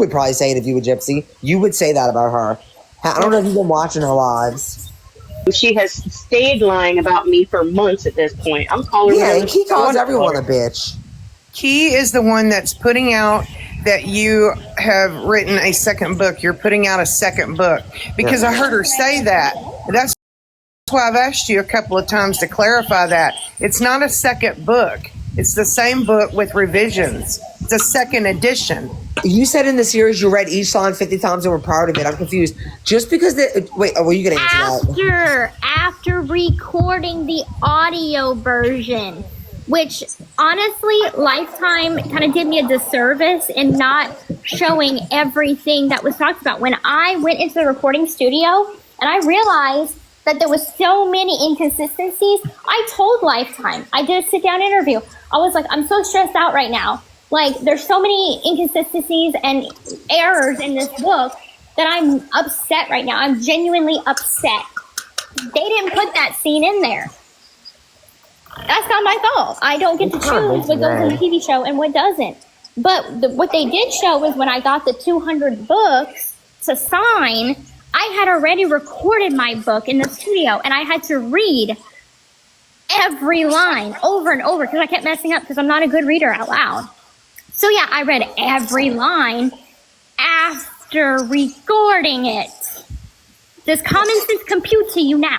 would probably say it if you were Gypsy. You would say that about her. I don't know if you've been watching her lives. She has stayed lying about me for months at this point. I'm calling her. Yeah, and he calls everyone a bitch. Key is the one that's putting out that you have written a second book. You're putting out a second book. Because I heard her say that. That's why I've asked you a couple of times to clarify that. It's not a second book. It's the same book with revisions. It's a second edition. You said in the series you read each line 50 times and were proud of it. I'm confused. Just because wait, were you going to answer that? After recording the audio version, which honestly, Lifetime kind of did me a disservice in not showing everything that was talked about. When I went into the recording studio and I realized that there was so many inconsistencies, I told Lifetime. I did a sit-down interview. I was like, I'm so stressed out right now. Like, there's so many inconsistencies and errors in this book that I'm upset right now. I'm genuinely upset. They didn't put that scene in there. That's not my fault. I don't get to choose what goes in the TV show and what doesn't. But what they did show was when I got the 200 books to sign, I had already recorded my book in the studio, and I had to read every line over and over because I kept messing up because I'm not a good reader out loud. So yeah, I read every line after recording it. Does common sense compute to you now?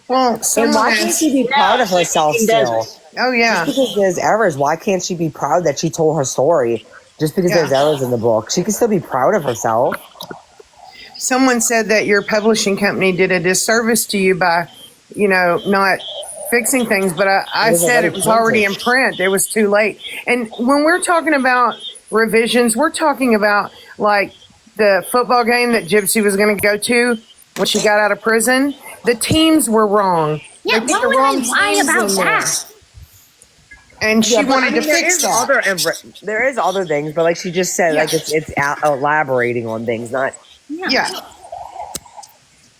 Well, and why can't she be proud of herself still? Oh, yeah. Just because there's errors, why can't she be proud that she told her story? Just because there's errors in the book. She can still be proud of herself. Someone said that your publishing company did a disservice to you by, not fixing things, but I said it was already in print. It was too late. And when we're talking about revisions, we're talking about like the football game that Gypsy was going to go to when she got out of prison. The teams were wrong. Yeah, why would I lie about that? And she wanted to fix that. There is other things, but like she just said, like it's elaborating on things, not. Yeah.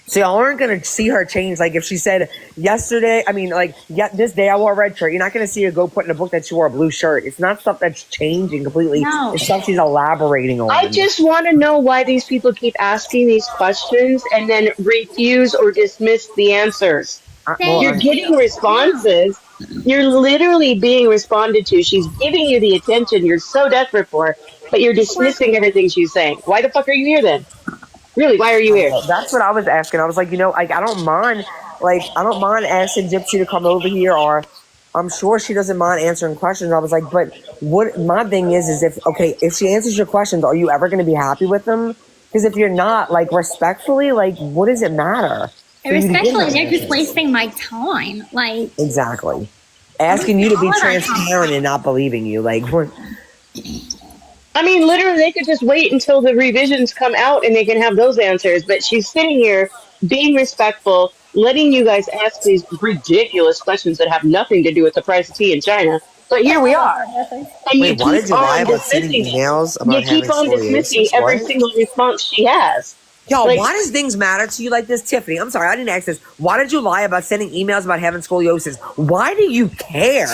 So y'all aren't going to see her change. Like if she said yesterday, this day I wore a red shirt, you're not going to see her go put in a book that she wore a blue shirt. It's not stuff that's changing completely. No. It's stuff she's elaborating on. I just want to know why these people keep asking these questions and then refuse or dismiss the answers. You're getting responses. You're literally being responded to. She's giving you the attention you're so desperate for, but you're dismissing everything she's saying. Why the fuck are you here then? Really, why are you here? That's what I was asking. I was like, I don't mind asking Gypsy to come over here, or I'm sure she doesn't mind answering questions. I was like, but what my thing is if she answers your questions, are you ever going to be happy with them? Because if you're not, like, respectfully, like, what does it matter? And respectfully, they're just wasting my time. Like, exactly. Asking you to be transparent and not believing you. Like, literally, they could just wait until the revisions come out and they can have those answers. But she's sitting here being respectful, letting you guys ask these ridiculous questions that have nothing to do with the price of tea in China. But here we are. And wait, why did you lie about sending emails about you keep on dismissing every single response she has. Y'all, why does things matter to you like this, Tiffany? I'm sorry, I didn't ask this. Why did you lie about sending emails about having scoliosis? Why do you care?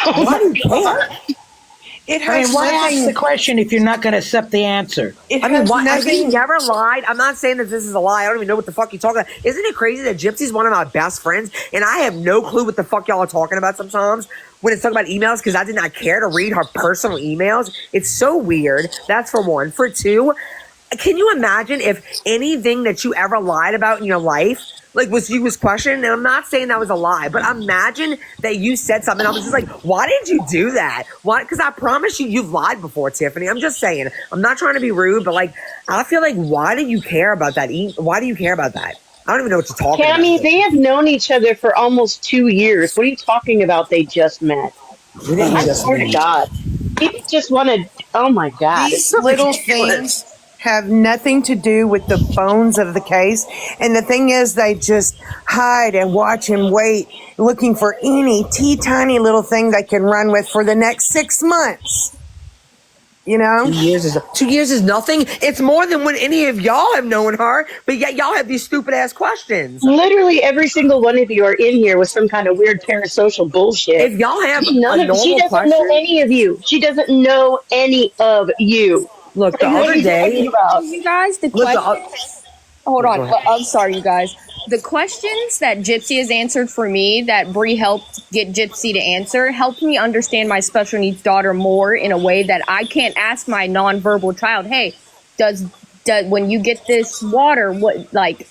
Why do you care? Why ask the question if you're not going to accept the answer? He never lied. I'm not saying that this is a lie. I don't even know what the fuck you're talking about. Isn't it crazy that Gypsy's one of my best friends, and I have no clue what the fuck y'all are talking about sometimes when it's talking about emails, because I did not care to read her personal emails. It's so weird. That's for one. For two, can you imagine if anything that you ever lied about in your life, like, you was questioned? And I'm not saying that was a lie, but imagine that you said something. I was just like, why did you do that? Why? Because I promise you've lied before, Tiffany. I'm just saying. I'm not trying to be rude, but, like, I feel like, why do you care about that? Why do you care about that? I don't even know what you're talking about. Cammy, they have known each other for almost 2 years. What are you talking about? They just met. I swear to God. People just want to, oh my God. These little things have nothing to do with the bones of the case. And the thing is, they just hide and watch and wait, looking for any tiny little thing they can run with for the next 6 months. 2 years is nothing. It's more than when any of y'all have known her, but yet y'all have these stupid ass questions. Literally every single one of you are in here with some kind of weird parasocial bullshit. If y'all have she doesn't know any of you. She doesn't know any of you. Look, the other day, you guys, the question. Hold on. I'm sorry, you guys. The questions that Gypsy has answered for me, that Bree helped get Gypsy to answer, helped me understand my special needs daughter more in a way that I can't ask my nonverbal child, hey, does when you get this water, what, like,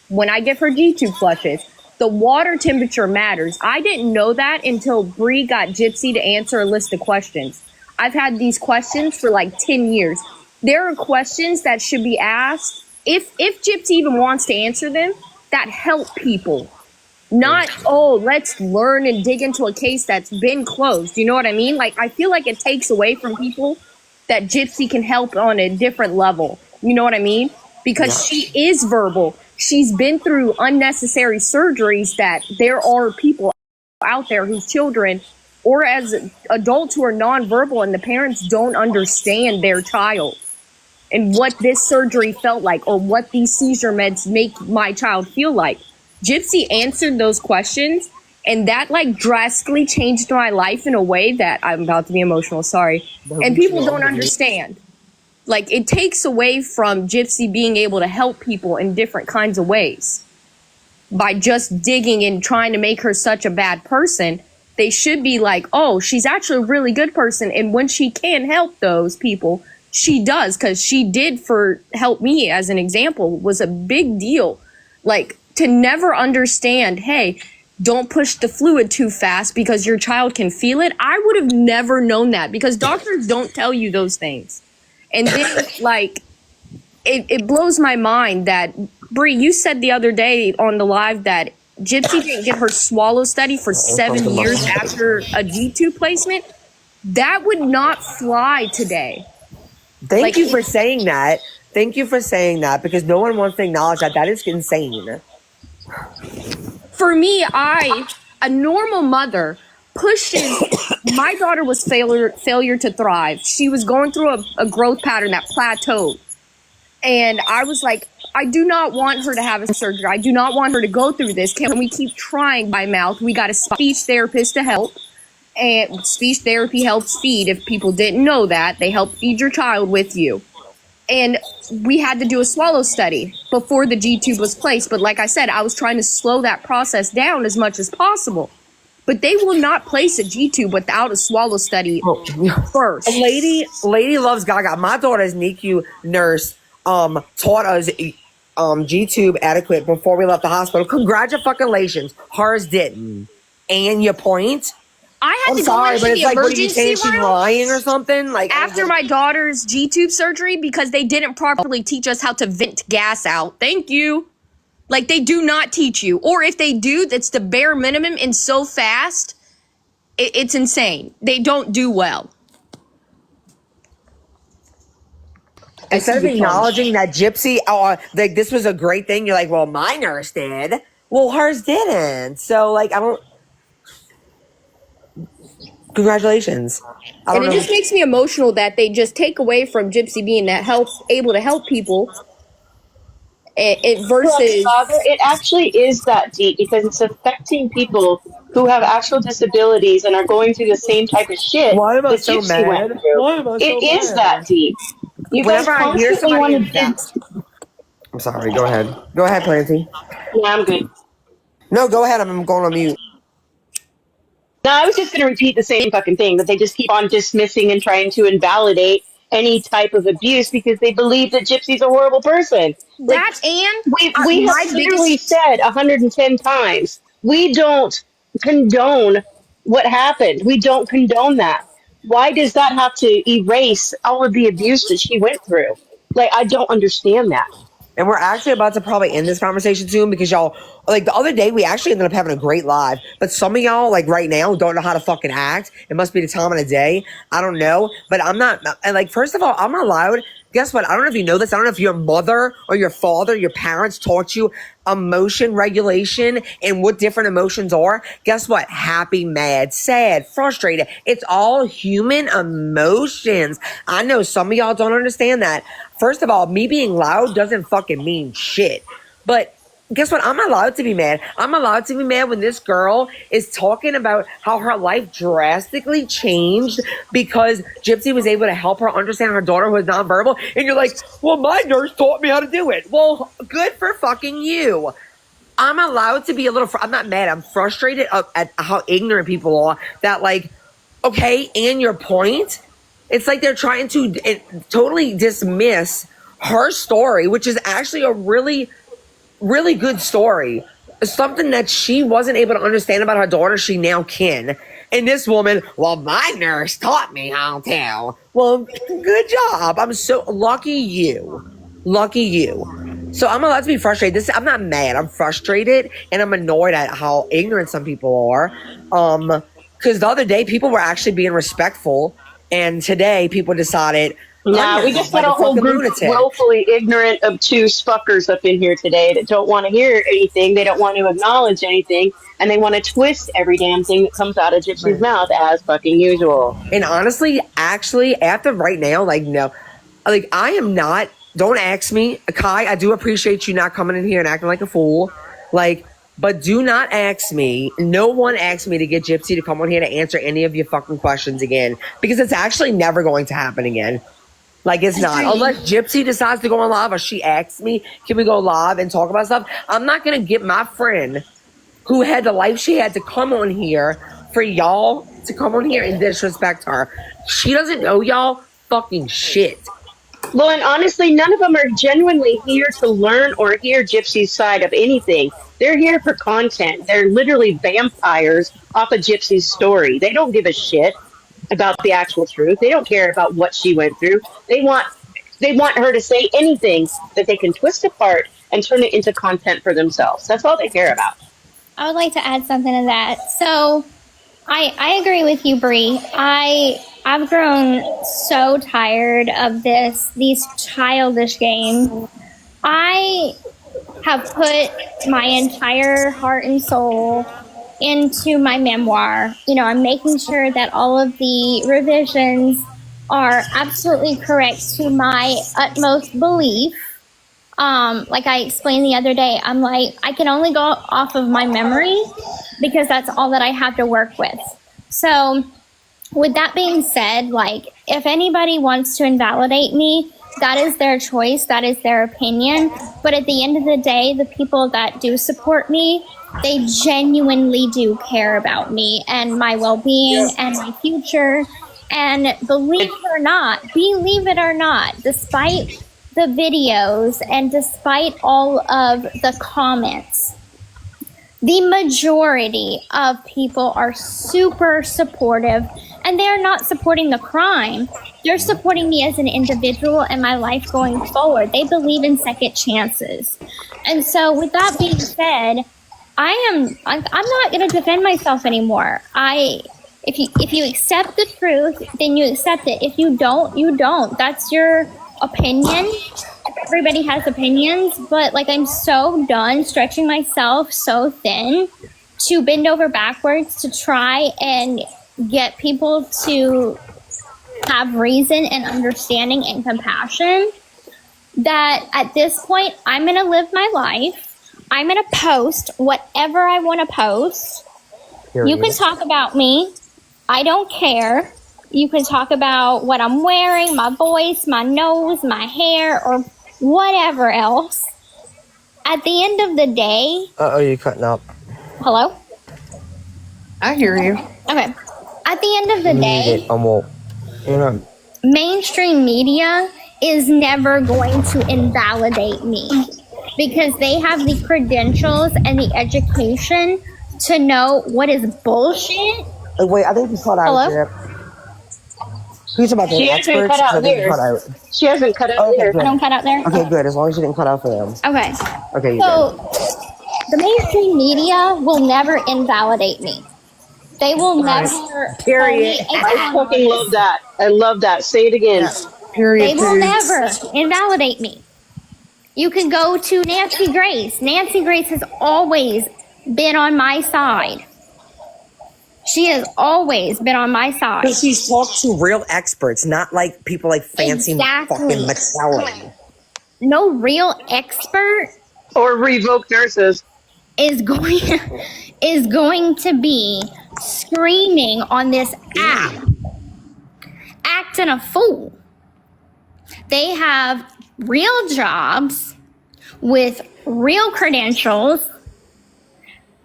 when I give her G-tube flushes, the water temperature matters. I didn't know that until Bree got Gypsy to answer a list of questions. I've had these questions for like 10 years. There are questions that should be asked, if Gypsy even wants to answer them, that help people. Not, oh, let's learn and dig into a case that's been closed. You know what I mean? Like, I feel like it takes away from people that Gypsy can help on a different level. You know what I mean? Because she is verbal. She's been through unnecessary surgeries that there are people out there whose children, or as adults who are nonverbal and the parents don't understand their child and what this surgery felt like or what these seizure meds make my child feel like. Gypsy answered those questions, and that like drastically changed my life in a way that I'm about to be emotional, sorry. And people don't understand. Like, it takes away from Gypsy being able to help people in different kinds of ways. By just digging and trying to make her such a bad person, they should be like, oh, she's actually a really good person. And when she can help those people, she does, because she did for help me as an example was a big deal. Like, to never understand, hey, don't push the fluid too fast because your child can feel it. I would have never known that because doctors don't tell you those things. And then, like, it blows my mind that, Bree, you said the other day on the live that Gypsy didn't get her swallow study for 7 years after a G-tube placement. That would not fly today. Thank you for saying that. Thank you for saying that, because no one wants to acknowledge that. That is insane. For me, a normal mother, pushes. My daughter was failure to thrive. She was going through a growth pattern that plateaued. And I was like, I do not want her to have a surgery. I do not want her to go through this. Can we keep trying by mouth? We got a speech therapist to help. And speech therapy helps feed. If people didn't know that, they help feed your child with you. And we had to do a swallow study before the G-tube was placed. But like I said, I was trying to slow that process down as much as possible. But they will not place a G-tube without a swallow study first. Lady loves Gaga. My daughter's NICU nurse taught us G-tube adequate before we left the hospital. Congratulations. Hers didn't. And your point? I had to go into the emergency room. She's lying or something? Like, after my daughter's G-tube surgery because they didn't properly teach us how to vent gas out. Thank you. Like, they do not teach you. Or if they do, that's the bare minimum and so fast, it's insane. They don't do well. Instead of acknowledging that Gypsy, like, this was a great thing, you're like, well, my nurse did. Well, hers didn't. So, like, I don't... Congratulations. And it just makes me emotional that they just take away from Gypsy being able to help people. Versus it actually is that deep because it's affecting people who have actual disabilities and are going through the same type of shit. Why am I that so Gypsy mad? went through. Why am I so It is mad? that deep. You guys Whenever I hear constantly somebody want to. I'm sorry. Go ahead. Go ahead, Planty. Yeah, I'm good. No, go ahead. I'm going on mute. No, I was just going to repeat the same fucking thing, that they just keep on dismissing and trying to invalidate any type of abuse because they believe that Gypsy's a horrible person. that, and We have literally said 110 times, we don't condone what happened. We don't condone that. Why does that have to erase all of the abuse that she went through? Like, I don't understand that. And we're actually about to probably end this conversation soon because y'all, like, the other day we actually ended up having a great live. But some of y'all, like, right now don't know how to fucking act. It must be the time of the day. I don't know. But I'm not, and like, first of all, I'm not allowed. Guess what? I don't know if you know this. I don't know if your mother or your father, your parents taught you emotion regulation and what different emotions are. Guess what? Happy, mad, sad, frustrated. It's all human emotions. I know some of y'all don't understand that. First of all, me being loud doesn't fucking mean shit. But guess what? I'm allowed to be mad. I'm allowed to be mad when this girl is talking about how her life drastically changed because Gypsy was able to help her understand her daughter who was nonverbal. And you're like, well, my nurse taught me how to do it. Well, good for fucking you. I'm allowed to be a little, I'm not mad. I'm frustrated at how ignorant people are that like, okay, and your point, it's like they're trying to totally dismiss her story, which is actually a really good story. Something that she wasn't able to understand about her daughter, she now can. And this woman, well, my nurse taught me how to. Well, good job. I'm so lucky you. Lucky you. So I'm allowed to be frustrated. I'm not mad. I'm frustrated and I'm annoyed at how ignorant some people are. Because the other day people were actually being respectful, and today people decided, nah, we just got a whole group of willfully ignorant, obtuse fuckers up in here today that don't want to hear anything, they don't want to acknowledge anything, and they want to twist every damn thing that comes out of Gypsy's mouth as fucking usual. And honestly, actually, after right now, like, no, like, I am not, don't ask me, Kai, I do appreciate you not coming in here and acting like a fool, like, but do not ask me. No one asked me to get Gypsy to come on here to answer any of your fucking questions again, because it's actually never going to happen again. Like, it's not. Unless Gypsy decides to go on live or she asks me, can we go live and talk about stuff? I'm not going to get my friend who had the life she had to come on here for y'all to come on here and disrespect her. She doesn't know y'all fucking shit. Well, and honestly, none of them are genuinely here to learn or hear Gypsy's side of anything. They're here for content. They're literally vampires off of Gypsy's story. They don't give a shit about the actual truth. They don't care about what she went through. They want her to say anything that they can twist apart and turn it into content for themselves. That's all they care about. I would like to add something to that. So I agree with you, Bree. I've grown so tired of these childish games. I have put my entire heart and soul into my memoir. You know, I'm making sure that all of the revisions are absolutely correct to my utmost belief. Like I explained the other day, I'm like, I can only go off of my memory because that's all that I have to work with. So with that being said, like, if anybody wants to invalidate me, that is their choice, that is their opinion. But at the end of the day, the people that do support me, they genuinely do care about me and my well-being and my future. And believe it or not, despite the videos and despite all of the comments, the majority of people are super supportive, and they're not supporting the crime. They're supporting me as an individual and my life going forward. They believe in second chances. And so with that being said, I'm not going to defend myself anymore. If you accept the truth, then you accept it. If you don't, you don't. That's your opinion. Everybody has opinions, but like, I'm so done stretching myself so thin to bend over backwards to try and get people to have reason and understanding and compassion, that at this point, I'm going to live my life. I'm going to post whatever I want to post. You can talk about me. I don't care. You can talk about what I'm wearing, my voice, my nose, my hair, or whatever else. At the end of the day... Uh-oh, you're cutting up. Hello? I hear you. Okay. At the end of the day, mainstream media is never going to invalidate me because they have the credentials and the education to know what is bullshit. Wait, I think you cut out. Hello? Who's about the experts? Cut out there. She hasn't cut out there. I don't cut out there? Okay, good. As long as you didn't cut out for them. Okay. Okay, so the mainstream media will never invalidate me. They will never. Period. I fucking love that. I love that. Say it again. Yeah. Period. They will never invalidate me. You can go to Nancy Grace. Nancy Grace has always been on my side. She has always been on my side. But she's talked to real experts, not like people like fancy fucking McKellen. No real expert Or revoke nurses. is going to be screaming on this app, acting a fool. They have real jobs with real credentials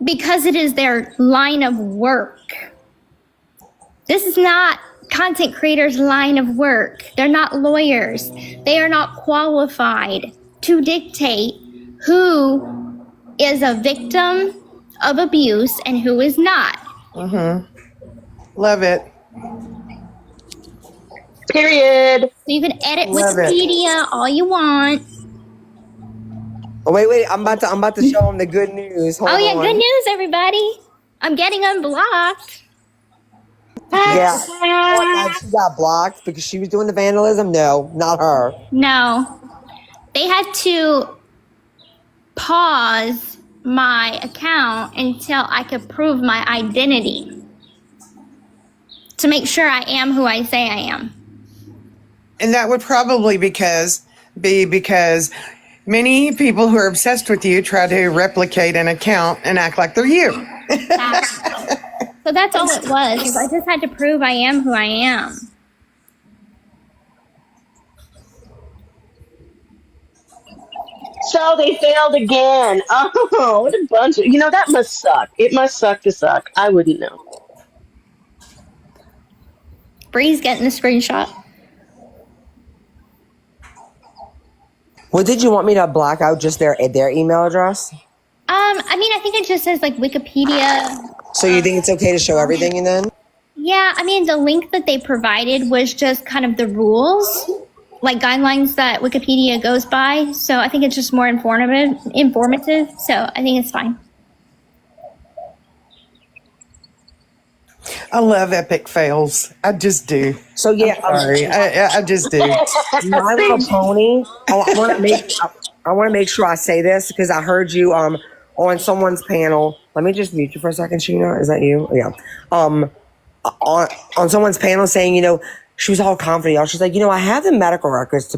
because it is their line of work. This is not content creators' line of work. They're not lawyers. They are not qualified to dictate who is a victim of abuse and who is not. Love it. Period. So you can edit Love it. Wikipedia all you want. Oh, wait. I'm about to show them the good news. Hold on. Good news, everybody. I'm getting unblocked. Yeah. She got blocked because she was doing the vandalism? No, not her. No. They had to pause my account until I could prove my identity to make sure I am who I say I am. And that would probably be because many people who are obsessed with you try to replicate an account and act like they're you. So that's all it was. I just had to prove I am who I am. So they failed again. Oh, what a bunch of, that must suck. It must suck to suck. I wouldn't know. Bree's getting the screenshot. Well, did you want me to block out just their email address? I think it just says like Wikipedia. So you think it's okay to show everything then? Yeah, the link that they provided was just kind of the rules, like guidelines that Wikipedia goes by. So I think it's just more informative. So I think it's fine. I love epic fails. I just do. So yeah, Sorry, I just do. My Little Pony. I want to make sure I say this because I heard you on someone's panel. Let me just mute you for a second, Sheena. Is that you? Yeah. On someone's panel saying, she was all confident. She's like, I have the medical records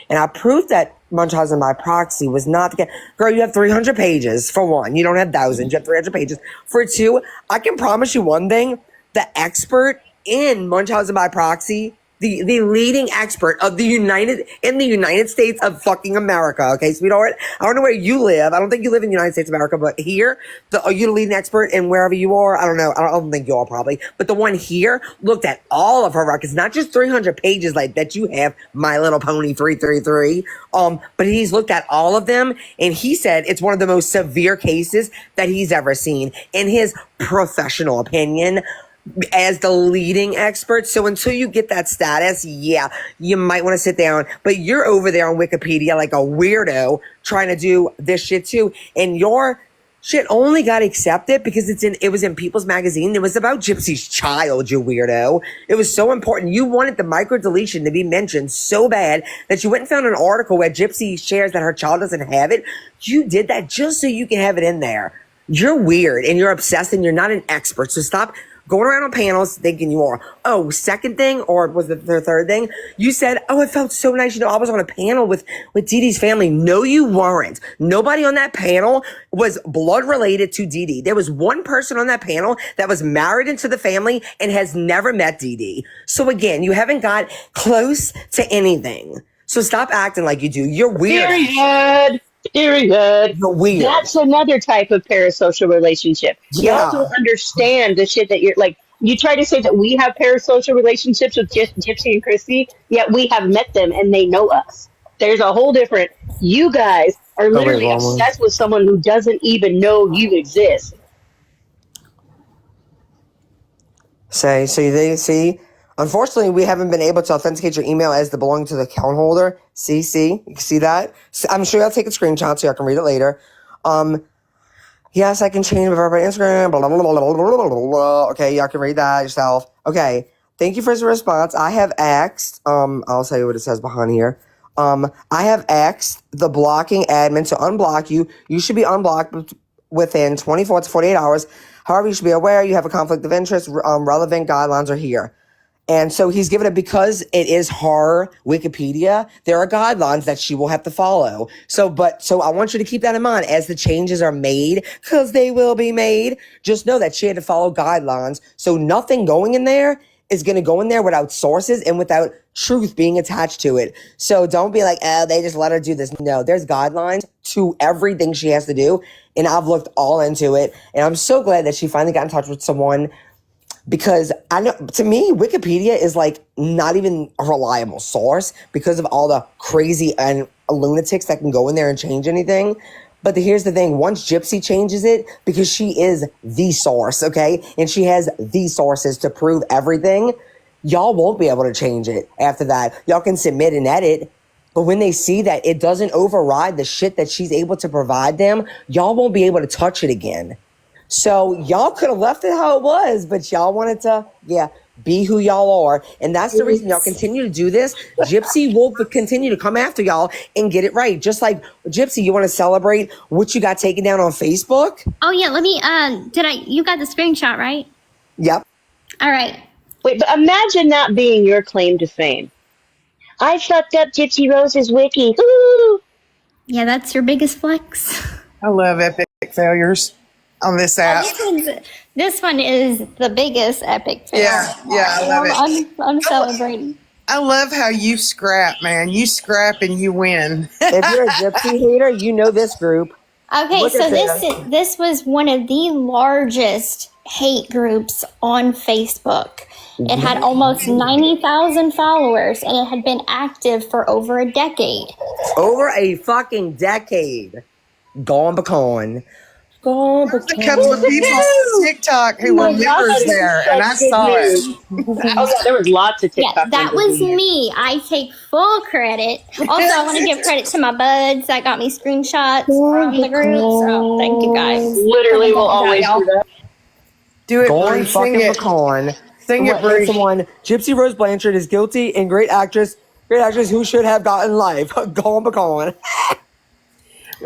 and I proved that Munchausen by proxy was not the case. Girl, you have 300 pages for one. You don't have thousands. You have 300 pages. For two, I can promise you one thing. The expert in Munchausen by proxy, the leading expert of the United States of fucking America. Okay, sweetheart. I don't know where you live. I don't think you live in the United States of America, but here, are you the leading expert in wherever you are? I don't know. I don't think you are probably. But the one here looked at all of her records, not just 300 pages like that you have, My Little Pony 333. But he's looked at all of them, and he said it's one of the most severe cases that he's ever seen in his professional opinion, as the leading expert. So until you get that status, yeah, you might want to sit down, but you're over there on Wikipedia like a weirdo trying to do this shit too. And your shit only got accepted because it was in People's Magazine. It was about Gypsy's child, you weirdo. It was so important. You wanted the micro deletion to be mentioned so bad that you went and found an article where Gypsy shares that her child doesn't have it. You did that just so you can have it in there. You're weird and you're obsessed and you're not an expert. So stop going around on panels thinking you are. Oh, second thing, or was it the third thing? You said, it felt so nice. I was on a panel with Dee Dee's family. No, you weren't. Nobody on that panel was blood related to Dee Dee. There was one person on that panel that was married into the family and has never met Dee Dee. So again, you haven't got close to anything. So stop acting like you do. You're weird. Period. You're weird. That's another type of parasocial relationship. Yeah. You don't understand the shit that you're like. You try to say that we have parasocial relationships with Gypsy and Christy, yet we have met them and they know us. There's a whole different. You guys are literally obsessed with someone who doesn't even know you exist. See. Unfortunately, we haven't been able to authenticate your email as the belonging to the account holder. See, you can see that. I'm sure I'll take a screenshot so I can read it later. Yes, I can change it over by Instagram. Blah, blah, blah, blah, blah, blah, blah. Okay, y'all can read that yourself. Okay, thank you for the response. I have asked. I'll tell you what it says behind here. I have asked the blocking admin to unblock you. You should be unblocked within 24 to 48 hours. However, you should be aware you have a conflict of interest. Relevant guidelines are here. And so he's given it because it is her Wikipedia. There are guidelines that she will have to follow. So I want you to keep that in mind as the changes are made, because they will be made. Just know that she had to follow guidelines. So nothing going in there is going to go in there without sources and without truth being attached to it. So don't be like, oh, they just let her do this. No, there's guidelines to everything she has to do. And I've looked all into it. And I'm so glad that she finally got in touch with someone, because I know, to me, Wikipedia is like not even a reliable source because of all the crazy and lunatics that can go in there and change anything. But here's the thing. Once Gypsy changes it, because she is the source, okay? And she has the sources to prove everything, y'all won't be able to change it after that. Y'all can submit and edit, but when they see that it doesn't override the shit that she's able to provide them, y'all won't be able to touch it again. So y'all could have left it how it was, but y'all wanted to, be who y'all are. And that's the reason y'all continue to do this. Gypsy will continue to come after y'all and get it right. Just like Gypsy, you want to celebrate what you got taken down on Facebook? Oh yeah, let me, you got the screenshot, right? Yep. All right. Wait, but imagine that being your claim to fame. I fucked up Gypsy Rose's wiki. Woo! Yeah, that's your biggest flex. I love epic failures on this app. This one is the biggest epic fail. Yeah, I love it. I'm celebrating. I love how you scrap, man. You scrap and you win. If you're a Gypsy hater, you know this group. Okay, so this was one of the largest hate groups on Facebook. It had almost 90,000 followers, and it had been active for over a decade. Over a fucking decade. Gone pecan. There's a couple of people on TikTok who were members there, and I saw it. There was lots of TikTok. Yeah, that was me. I take full credit. Also, I want to give credit to my buds that got me screenshots from the group. So thank you guys. Literally, will always do that. Do it, Gone Bree. fucking Sing it. pecan. Sing it, Bree. Someone, Gypsy Rose Blanchard is guilty and great actress who should have gotten life. Gone pecan.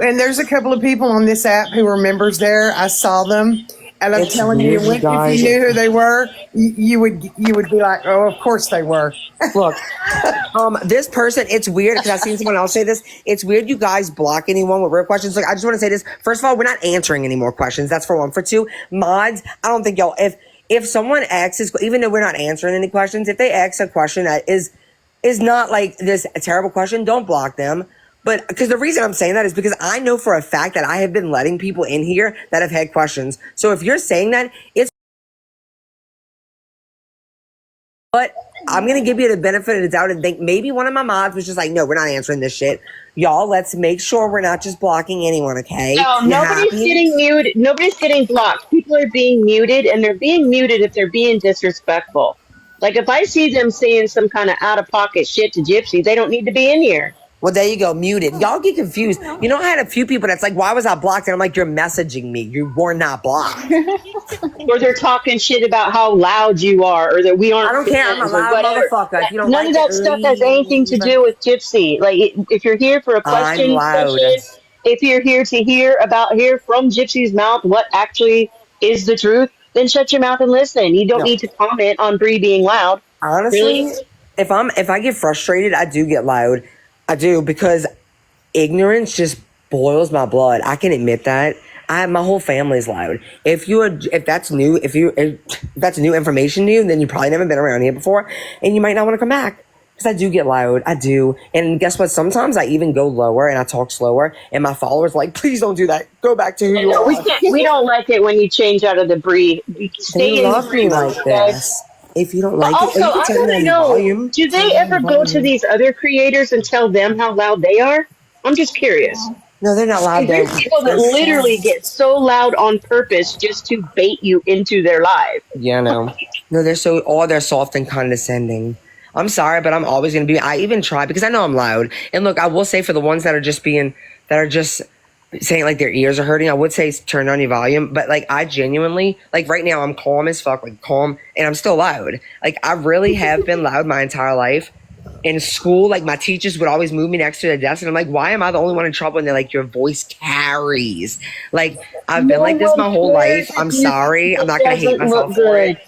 And there's a couple of people on this app who were members there. I saw them, and I'm telling you, if you knew who they were, you would be like, oh, of course they were. Look, this person, it's weird because I've seen someone else say this. It's weird you guys block anyone with weird questions. Look, I just want to say this. First of all, we're not answering any more questions. That's for one. For two, mods, I don't think y'all, if someone asks, even though we're not answering any questions, if they ask a question that is not like this a terrible question, don't block them. But because the reason I'm saying that is because I know for a fact that I have been letting people in here that have had questions. So if you're saying that, it's, but I'm going to give you the benefit of the doubt and think maybe one of my mods was just like, no, we're not answering this shit. Y'all, let's make sure we're not just blocking anyone, okay? No, nobody's getting muted. Nobody's getting blocked. People are being muted, and they're being muted if they're being disrespectful. Like, if I see them saying some kind of out-of-pocket shit to Gypsy, they don't need to be in here. Well, there you go, muted. Y'all get confused. You know, I had a few people that's like, why was I blocked? And I'm like, you're messaging me. You were not blocked. Or they're talking shit about how loud you are, or that we aren't. I don't care. I'm a loud motherfucker. If you don't None of that stuff has anything to do with Gypsy. Like, if you're here for a question session, if you're here to hear from Gypsy's mouth what actually is the truth, then shut your mouth and listen. You don't need to comment on Bree being loud. Honestly, really? if I get frustrated, I do get loud. I do, because ignorance just boils my blood. I can admit that. My whole family's loud. If that's new information to you, then you probably never been around here before, and you might not want to come back. Because I do get loud. I do. And guess what? Sometimes I even go lower and I talk slower, and my followers are like, please don't do that. Go back to who you are. We don't like it when you change out of the Bree. They love me like this. If you don't like it, also, I want to know, do they ever go to these other creators and tell them how loud they are? I'm just curious. No, they're not loud. There's people that literally get so loud on purpose just to bait you into their live. Yeah, no. No, they're soft and condescending. I'm sorry, but I'm always going to be, I even try because I know I'm loud. And look, I will say for the ones that are just saying like their ears are hurting, I would say turn on your volume, but like I genuinely, like right now I'm calm as fuck, like calm, and I'm still loud. Like I really have been loud my entire life. In school, like my teachers would always move me next to the desk, and I'm like, why am I the only one in trouble? And they're like, your voice carries. Like I've been like this my whole life. I'm sorry. I'm not gonna hate myself for it.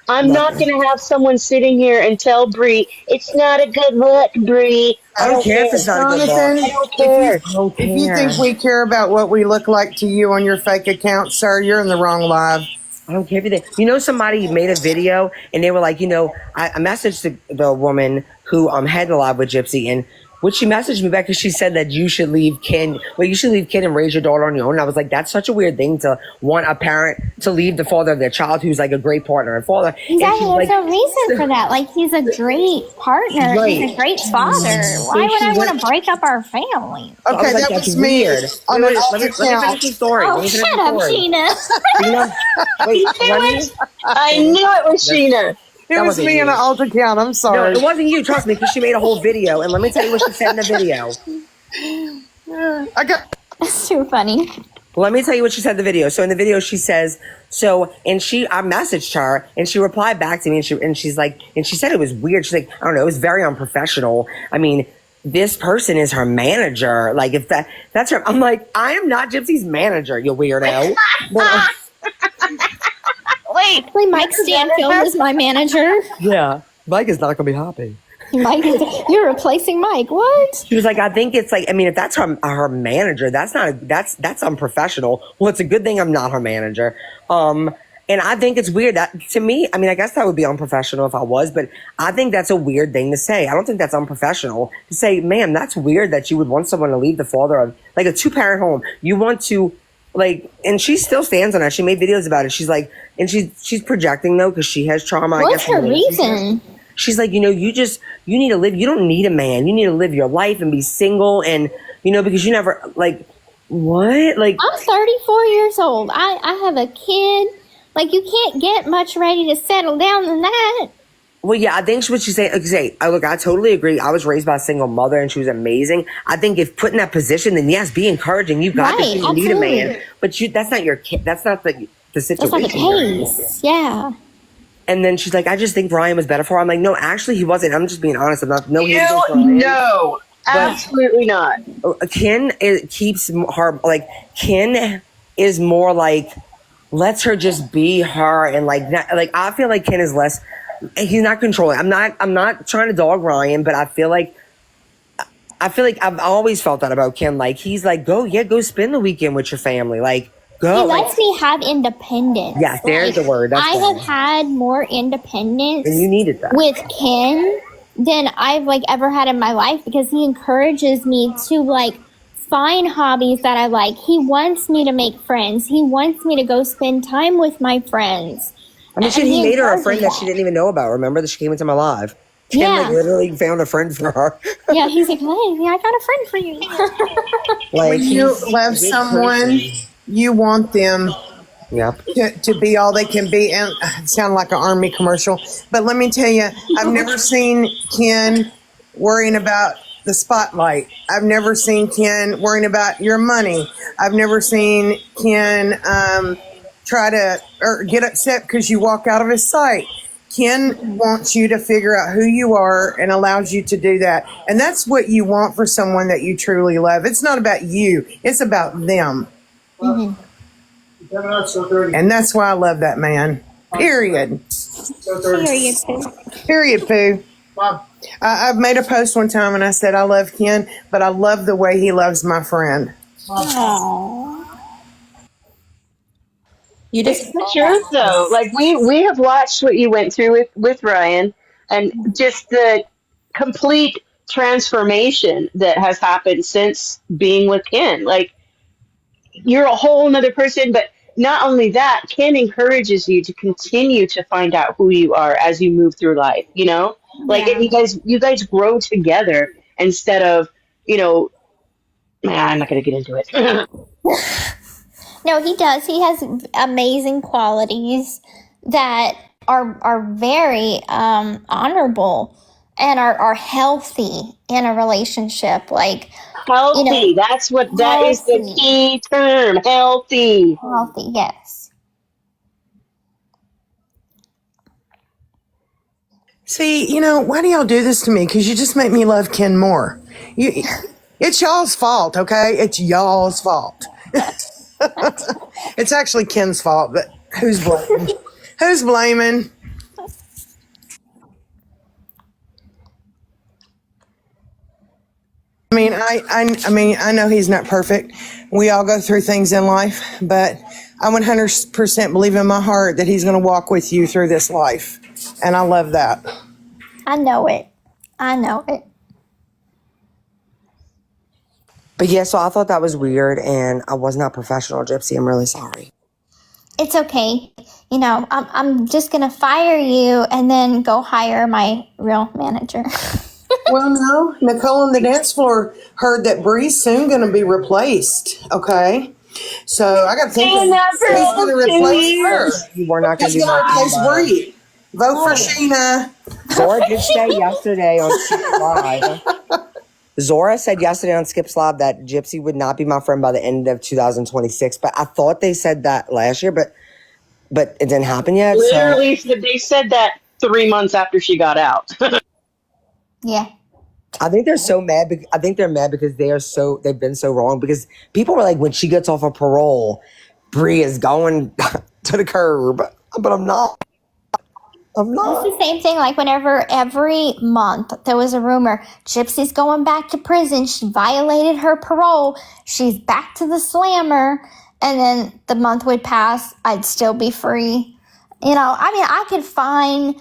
I'm not going to have someone sitting here and tell Bree, it's not a good look, Bree. I don't care if it's not a good look. Jonathan, I don't care. if you think we care about what we look like to you on your fake account, sir, you're in the wrong live. I don't care if you think. Somebody made a video and they were like, I messaged the woman who had the live with Gypsy, and when she messaged me back, because she said that you should leave Ken. Well, you should leave Ken and raise your daughter on your own. And I was like, that's such a weird thing to want a parent to leave the father of their child, who's like a great partner and father. Exactly. And There's no reason for that. Like, he's a great partner. Right. He's a great father. Why would I want to break up our family? Okay, like, that that's was me. weird. On Let an me finish the story. Oh, Let me finish shut the up, story. Sheena. Wait, let me. I knew it was Sheena. It was wasn't me you. in an alt account. I'm No, sorry. it wasn't you. Trust me, because she made a whole video, and let me tell you what she said in the video. I got. That's too funny. Let me tell you what she said in the video. So in the video, she says, I messaged her and she replied back to me and she said it was weird. She's like, I don't know, it was very unprofessional. I mean, this person is her manager. Like, if that's her, I'm like, I am not Gypsy's manager, you weirdo. Wait, Mike Stanfield is my manager. Yeah, Mike is not gonna be happy. Mike, you're replacing Mike. What? She was like, I think it's like, I mean, if that's her manager, that's unprofessional. Well, it's a good thing I'm not her manager. And I think it's weird that, to me, I mean, I guess that would be unprofessional if I was, but I think that's a weird thing to say. I don't think that's unprofessional to say, ma'am, that's weird that you would want someone to leave the father of, like, a 2-parent home. You want to, like, and she still stands on that. She made videos about it. She's like, and she's projecting though, because she has trauma. What's her reason? She's like, you need to live. You don't need a man. You need to live your life and be single. And, because you never, like, what? Like, I'm 34 years old. I have a kid. Like, you can't get much ready to settle down than that. well, yeah, I think what she's saying, look, I totally agree. I was raised by a single mother and she was amazing. I think if put in that position, then yes, be encouraging. You got this, you need a man. But that's not your kid. That's not the situation. That's not the case. Yeah. And then she's like, I just think Ryan was better for her. I'm like, no, actually, he wasn't. I'm just being honest. I'm not. No, he was No, absolutely not. Ken keeps her, like, Ken is more like, lets her just be her. And like, not, I feel like Ken is less, he's not controlling. I'm not trying to dog Ryan, but I feel like I've always felt that about Ken. Like, he's like, go spend the weekend with your family. Like, go. He lets me have independence. Yeah, there's the word. I have had more independence and you needed that with Ken than I've ever had in my life, because he encourages me to find hobbies that I like. He wants me to make friends. He wants me to go spend time with my friends. I mean, he made her a friend that she didn't even know about. Remember that she came into my live? Ken literally found a friend for her. Yeah, he's like, hey, I got a friend for you. When you love someone, you want them to be all they can be. And sound like an Army commercial. But let me tell you, I've never seen Ken worrying about the spotlight. I've never seen Ken worrying about your money. I've never seen Ken try to or get upset because you walk out of his sight. Ken wants you to figure out who you are and allows you to do that. And that's what you want for someone that you truly love. It's not about you. It's about them. Mm-hmm. And that's why I love that man. Period. Period, Pooh. I've made a post one time and I said I love Ken, but I love the way he loves my friend. Aww. You just the truth though. Like we have watched what you went through with Ryan, and just the complete transformation that has happened since being with Ken. Like, you're a whole nother person, but not only that, Ken encourages you to continue to find out who you are as you move through life, Like, and you guys grow together instead of, I'm not going to get into it. No, he does. He has amazing qualities that are very honorable and are healthy in a relationship. Like, healthy. That is the key term. Healthy. Healthy, yes. See, why do y'all do this to me? Because you just make me love Ken more. It's y'all's fault, okay? It's y'all's fault. It's actually Ken's fault, but who's blaming? Who's blaming? I know he's not perfect. We all go through things in life, but I 100% believe in my heart that he's going to walk with you through this life. And I love that. I know it. But yeah, so I thought that was weird, and I was not professional, Gypsy. I'm really sorry. It's okay. You know, I'm just gonna fire you and then go hire my real manager. Well, no, Nicole on the dance floor heard that Bree's soon going to be replaced. Okay, so I got to think who's going to replace her. We're not going to replace Bree. Vote for Sheena. Zora did say yesterday on Skip's Live. Zora said yesterday on Skip's Live that Gypsy would not be my friend by the end of 2026. But I thought they said that last year, but it didn't happen yet. Literally, they said that 3 months after she got out. Yeah. I think they're so mad. I think they're mad because they've been so wrong. Because people were like, when she gets off of parole, Bree is going to the curb. But I'm not. It's the same thing. Like whenever every month there was a rumor, Gypsy's going back to prison. She violated her parole. She's back to the slammer. And then the month would pass. I'd still be free. You know, I mean, I could find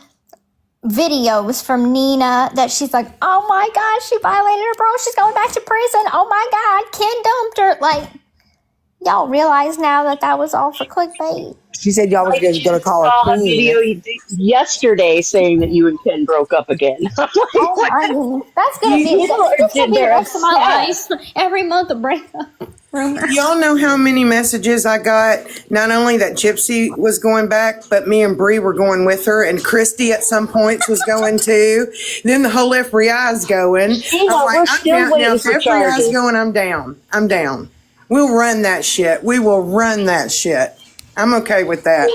videos from Nina that she's like, oh my God, she violated her parole. She's going back to prison. Oh my God, Ken dumped her. Like, y'all realize now that was all for clickbait. She said y'all was going to call her queen. A video yesterday saying that you and Ken broke up again. That's going to be the rest of my life. Every month a breakup. Y'all know how many messages I got, not only that Gypsy was going back, but me and Bree were going with her, and Christy at some points was going too. Then the whole FBI is going. I'm like, I'm down now. If FBI is going, I'm down. We'll run that shit. We will run that shit. I'm okay with that.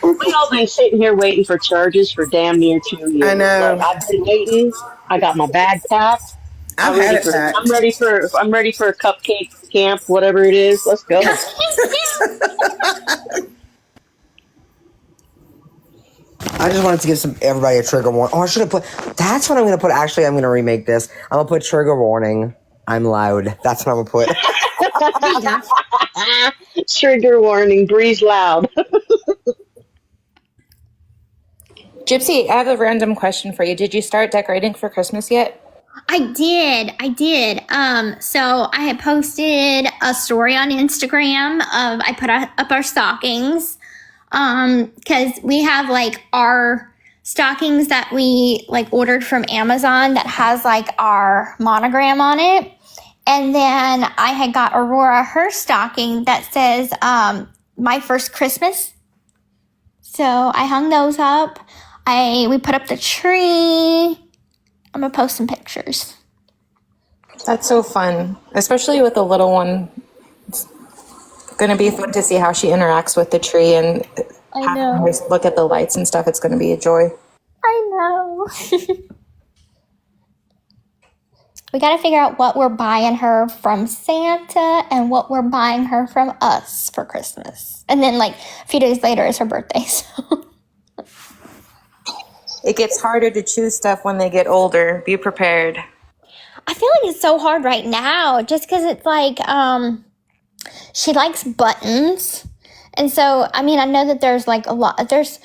We've all been sitting here waiting for charges for damn near 2 years. I know. Like, I've been waiting. I got my bag packed. I'm ready for a cupcake camp, whatever it is. Let's go. I just wanted to give everybody a trigger warning. Oh, I should have put. That's what I'm going to put. Actually, I'm going to remake this. I'm going to put trigger warning. I'm loud. That's what I'm going to put. Trigger warning. Bree's loud. Gypsy, I have a random question for you. Did you start decorating for Christmas yet? I did. So I had posted a story on Instagram of, I put up our stockings. Cause we have like our stockings that we like ordered from Amazon that has like our monogram on it. And then I had got Aurora her stocking that says, my first Christmas. So I hung those up. We put up the tree. I'm going to post some pictures. That's so fun, especially with the little one. It's going to be fun to see how she interacts with the tree and look at the lights and stuff. It's going to be a joy. I know. We got to figure out what we're buying her from Santa and what we're buying her from us for Christmas. And then like a few days later is her birthday. So. It gets harder to choose stuff when they get older. Be prepared. I feel like it's so hard right now just because it's like she likes buttons. And so, I mean, I know that there's like there's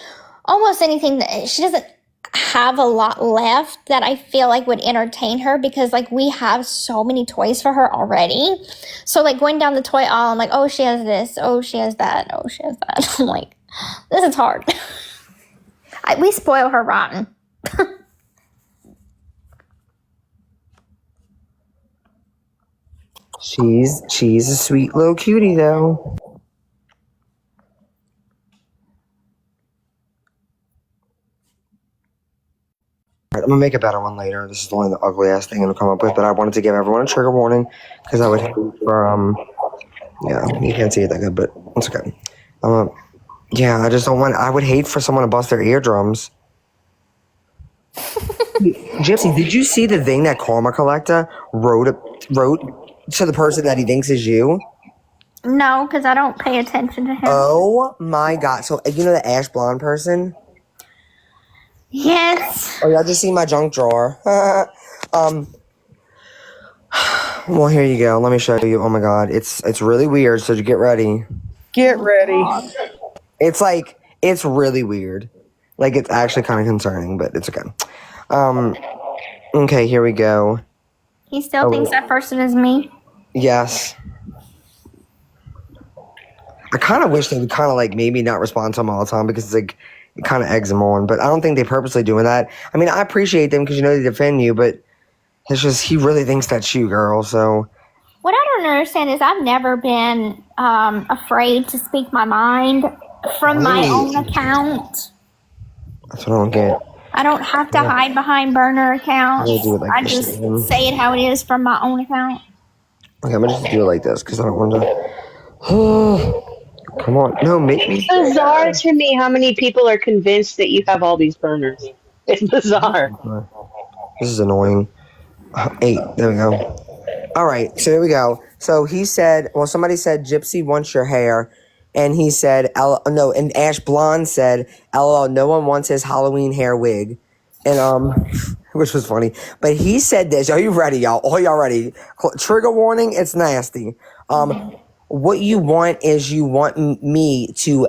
almost anything that she doesn't have a lot left that I feel like would entertain her because like we have so many toys for her already. So like going down the toy aisle, I'm like, oh, she has this. Oh, she has that. Oh, she has that. I'm like, this is hard. We spoil her rotten. She's a sweet little cutie though. Alright, I'm gonna make a better one later. This is only the ugly ass thing I'm gonna come up with, but I wanted to give everyone a trigger warning because I would hate for yeah, you can't see it that good, but it's okay. Yeah, I just don't want. I would hate for someone to bust their eardrums. Gypsy, did you see the thing that Karma Collector wrote to the person that he thinks is you? No, because I don't pay attention to him. Oh my god! So you know the ash blonde person? Yes. Oh, y'all just see my junk drawer. Well, here you go. Let me show you. Oh my god, it's really weird. So get ready. Get ready. It's really weird. Like it's actually kind of concerning, but it's okay. Okay, here we go. He still thinks that person is me. Yes. I kind of wish they would kind of like maybe not respond to him all the time because it's like it kind of eggs them on. But I don't think they purposely doing that. I mean, I appreciate them because you know they defend you, but it's just he really thinks that's you, girl. So What I don't understand is I've never been afraid to speak my mind from my own account. that's what I don't get. I don't have to hide behind burner accounts. I just say it how it is from my own account. Okay, I'm gonna just do it like this because I don't want to. Come on, no, make me. It's bizarre to me how many people are convinced that you have all these burners. It's bizarre. This is annoying. 8. There we go. All right, so here we go. So he said, well, somebody said Gypsy wants your hair, and he said, no, and Ash Blonde said, LOL, no one wants his Halloween hair wig, and which was funny. But he said this. Are you ready, y'all? Are y'all ready? Trigger warning. It's nasty. What you want is you want me to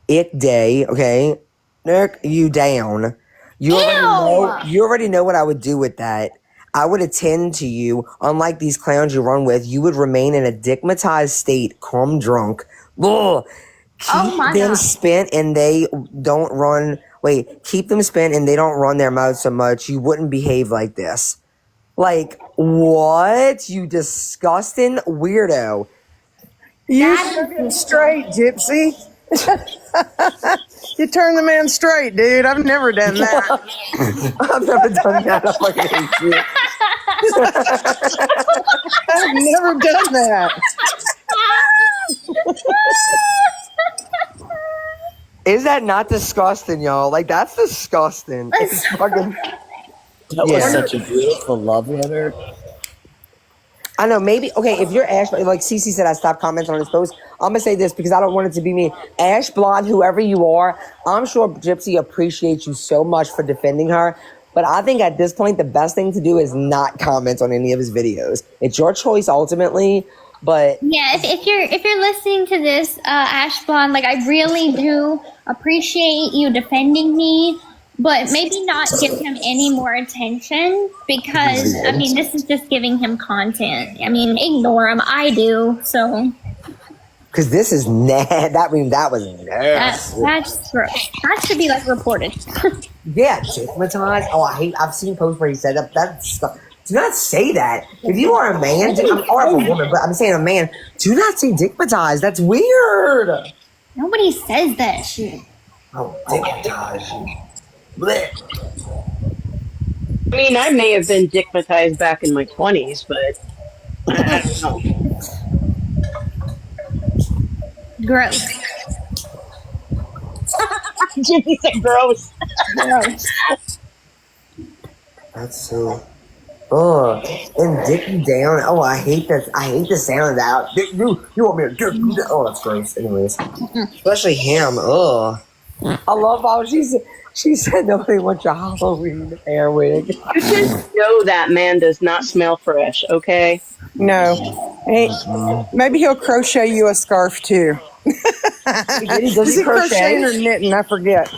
it day, okay? Nick, you down. You already know what I would do with that. I would attend to you. Unlike these clowns you run with, you would remain in a digmatized state, calm drunk. Ugh. Keep them spent and they don't run. Wait, keep them spent and they don't run their mouths so much. You wouldn't behave like this. Like, what? You disgusting weirdo. You set him straight, Gypsy. You turn the man straight, dude. I've never done that. I've never done that. I fucking hate you. I've never done that. Is that not disgusting, y'all? Like, that's disgusting. It's fucking... That was such a beautiful love letter. I know, maybe, okay, if you're Ash, like Cece said, I stopped commenting on his post. I'm going to say this because I don't want it to be me. Ash Blonde, whoever you are, I'm sure Gypsy appreciates you so much for defending her. But I think at this point, the best thing to do is not comment on any of his videos. It's your choice ultimately, but... Yeah, if you're listening to this, Ash Blonde, like, I really do appreciate you defending me. But maybe not give him any more attention because, I mean, this is just giving him content. I mean, ignore him. I do, so. Because this is that was nasty. That's gross. That should be, like, reported. Yeah, stigmatized. Oh, I've seen posts where he said that. That's do not say that. If you are a man, or a woman, but I'm saying a man, do not say stigmatized. That's weird. Nobody says that shit. Oh, stigmatized. Blech. I mean, I may have been digmatized back in my 20s, but I don't know. Gross. Jimmy said gross. Gross. That's so... Oh, and dick you down. Oh, I hate that. I hate the sound of that. You want me to dick you down? Oh, that's gross. Anyways. Especially him. Ugh. I love how she said nobody wants your Halloween hair wig. You just know that man does not smell fresh, okay? No. Hey, maybe he'll crochet you a scarf too. Is he crocheting or knitting? I forget.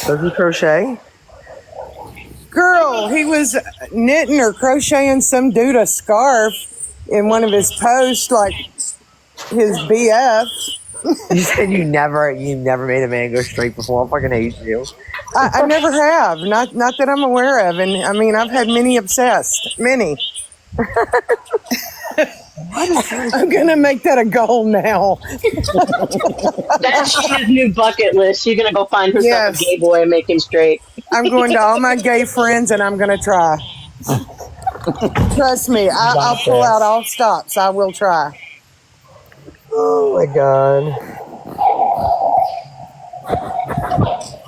Does he crochet? Girl, he was knitting or crocheting some dude a scarf in one of his posts, like his BF. You said you never made a man go straight before. I fucking hate you. I never have. Not that I'm aware of. And I mean, I've had many obsessed. Many. I'm going to make that a goal now. That's his new bucket list. She's going to go find herself a gay boy and make him straight. I'm going to all my gay friends and I'm going to try. Trust me, I'll pull out all stops. I will try. Oh my god.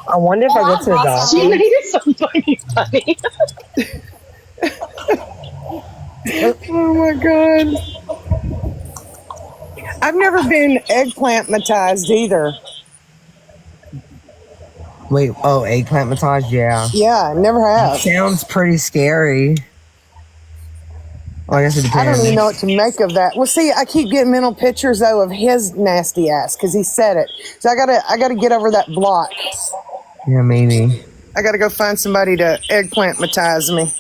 I wonder if I get to the doctor. She made it so funny. Oh my god. I've never been eggplant-matized either. Wait, eggplant massage? Yeah. Yeah, never have. Sounds pretty scary. Well, I guess it I don't depends. even know what to make of that. Well, see, I keep getting mental pictures though of his nasty ass because he said it. So I gotta get over that block. Yeah, maybe. I gotta go find somebody to eggplantmatize me.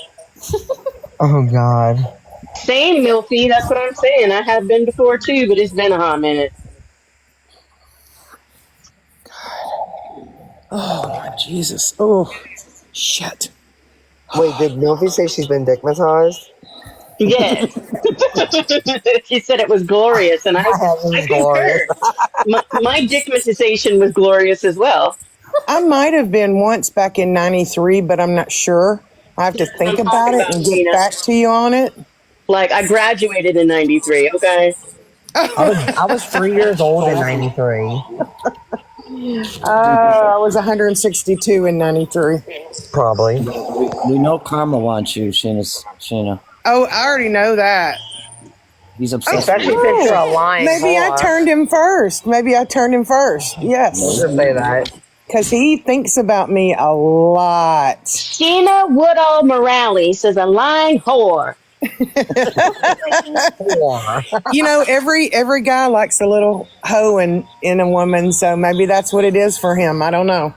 Oh God. Same, Milfy. That's what I'm saying. I have been before too, but it's been a hot minute. Oh my Jesus! Oh shit! Wait, did Milfy say she's been dickmatized? Yes. She said it was glorious, and I glorious. concur. My dickmatization was glorious as well. I might have been once back in '93, but I'm not sure. I have to think about it and get back to you on it. Like, I graduated in '93. Okay. I was 3 years old in '93. I was 162 in '93. Probably. We know Karma wants you, Sheena. Oh, I already know that. He's obsessed. Especially since you're a lying. Maybe I turned him first. Yes. We'll say that. Because he thinks about me a lot. Sheena Woodall Morales is a lying whore. You know, every guy likes a little hoe in a woman, so maybe that's what it is for him. I don't know.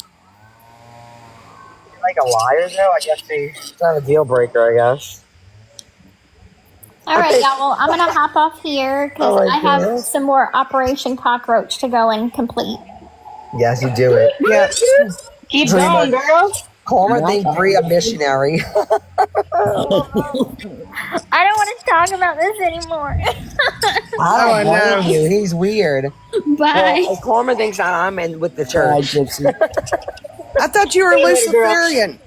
Like a liar, though? I guess it's not a deal breaker, I guess. All right, y'all. Well, I'm gonna hop off here because I have some more Operation Cockroach to go and complete. Yes, you do it. Yes. Keep going, girl. Karma think Bree a missionary. I don't want to talk about this anymore. I don't know you. He's weird. Bye. Well, Karma thinks I'm in with the church. Gypsy. I thought you were See you later, girl. Luciferian.